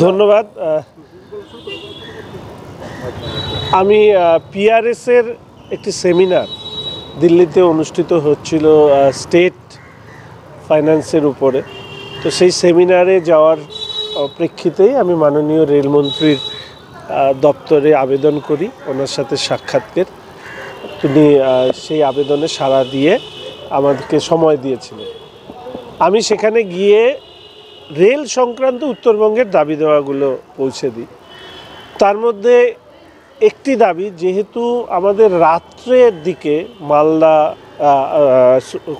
ধন্যবাদ। আমি পিআরএস এর একটি সেমিনার দিল্লিতে অনুষ্ঠিত হচ্ছিল স্টেট ফাইন্যান্সের উপরে। তো সেই সেমিনারে যাওয়ার প্রেক্ষিতেই আমি মাননীয় রেলমন্ত্রীর দপ্তরে আবেদন করি, ওনার সাথে সাক্ষাৎকার। তিনি সেই আবেদনে সাড়া দিয়ে আমাদেরকে সময় দিয়েছিলেন। আমি সেখানে গিয়ে রেল সংক্রান্ত উত্তরবঙ্গের দাবি দেওয়াগুলো পৌঁছে দিই। তার মধ্যে একটি দাবি, যেহেতু আমাদের রাত্রের দিকে মালদা,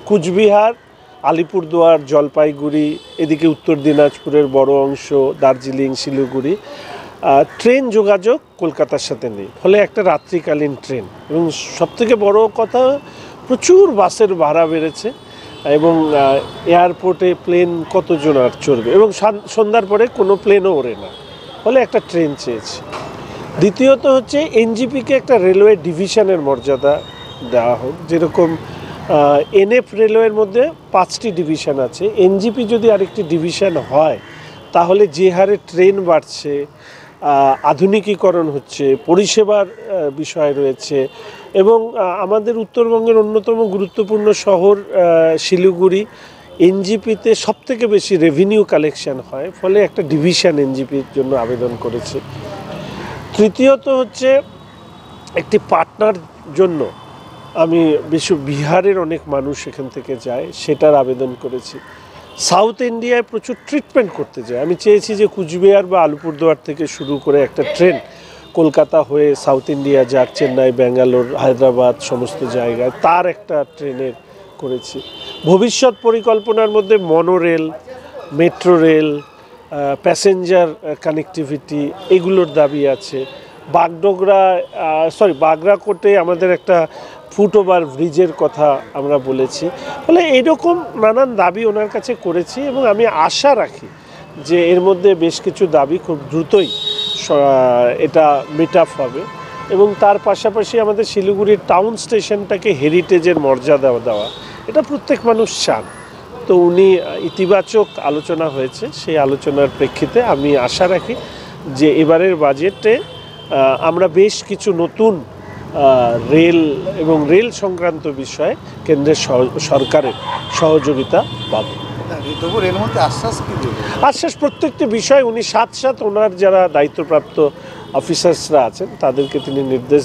কুচবিহার, আলিপুরদুয়ার, জলপাইগুড়ি, এদিকে উত্তর দিনাজপুরের বড় অংশ, দার্জিলিং, শিলিগুড়ি, ট্রেন যোগাযোগ কলকাতার সাথে নেই, ফলে একটা রাত্রিকালীন ট্রেন। এবং সবথেকে বড় কথা, প্রচুর বাসের ভাড়া বেড়েছে এবং এয়ারপোর্টে প্লেন কতজন আর চড়বে, এবং সন্ধ্যার পরে কোনো প্লেনও ওড়ে না, ফলে একটা ট্রেন চেয়েছি। দ্বিতীয়ত হচ্ছে এনজিপিকে একটা রেলওয়ে ডিভিশনের মর্যাদা দেওয়া হোক। যেরকম এনএফ রেলওয়ের মধ্যে 5টি ডিভিশন আছে, এনজিপি যদি আরেকটি ডিভিশন হয় তাহলে যে হারে ট্রেন বাড়ছে, আধুনিকীকরণ হচ্ছে, পরিষেবার বিষয় রয়েছে, এবং আমাদের উত্তরবঙ্গের অন্যতম গুরুত্বপূর্ণ শহর শিলিগুড়ি, এনজিপিতে সবথেকে বেশি রেভিনিউ কালেকশন হয়, ফলে একটা ডিভিশন এনজিপির জন্য আবেদন করেছি। তৃতীয়ত হচ্ছে একটি পার্টনার জন্য আমি বিহারের অনেক মানুষ এখান থেকে যায়, সেটার আবেদন করেছি। সাউথ ইন্ডিয়ায় প্রচুর ট্রিটমেন্ট করতে যায়, আমি চেয়েছি যে কুচবিহার বা আলিপুরদুয়ার থেকে শুরু করে একটা ট্রেন কলকাতা হয়ে সাউথ ইন্ডিয়া যাক, চেন্নাই, ব্যাঙ্গালোর, হায়দ্রাবাদ, সমস্ত জায়গায় তার একটা ট্রেনের করেছি। ভবিষ্যৎ পরিকল্পনার মধ্যে monorail, metro rail, passenger connectivity, এগুলোর দাবি আছে। বাগরাকোটে আমাদের একটা ফুটওভার ব্রিজের কথা আমরা বলেছি। ফলে এইরকম নানান দাবি ওনার কাছে করেছি, এবং আমি আশা রাখি যে এর মধ্যে বেশ কিছু দাবি খুব দ্রুতই এটা মিট আপ হবে। এবং তার পাশাপাশি আমাদের শিলিগুড়ির টাউন স্টেশনটাকে হেরিটেজের মর্যাদা দেওয়া, এটা প্রত্যেক মানুষ চান। তো উনি ইতিবাচক আলোচনা হয়েছে, সেই আলোচনার প্রেক্ষিতে আমি আশা রাখি যে এবারের বাজেটে আমরা বেশ কিছু নতুন রেল এবং রেল সংক্রান্ত বিষয়ে কেন্দ্রের সরকারের সহযোগিতা পাব। আশ্বাস প্রত্যেকটি বিষয় উনি সাথে ওনার যারা দায়িত্বপ্রাপ্ত অফিসার্সরা আছেন তাদেরকে তিনি নির্দেশ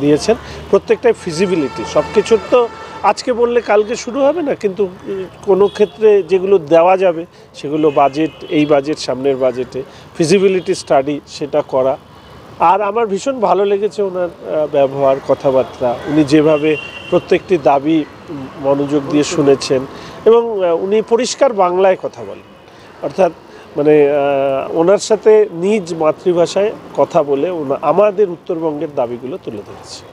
দিয়েছেন। প্রত্যেকটাই ফিজিবিলিটি, সব কিছুর তো আজকে বললে কালকে শুরু হবে না, কিন্তু কোনো ক্ষেত্রে যেগুলো দেওয়া যাবে সেগুলো এই বাজেট, সামনের বাজেটে ফিজিবিলিটি স্টাডি সেটা করা। আর আমার ভীষণ ভালো লেগেছে ওনার ব্যবহার, কথাবার্তা, উনি যেভাবে প্রত্যেকটি দাবি মনোযোগ দিয়ে শুনেছেন, এবং উনি পরিষ্কার বাংলায় কথা বলেন, অর্থাৎ মানে ওনার সাথে নিজ মাতৃভাষায় কথা বলে আমাদের উত্তরবঙ্গের দাবিগুলো তুলে ধরেছে।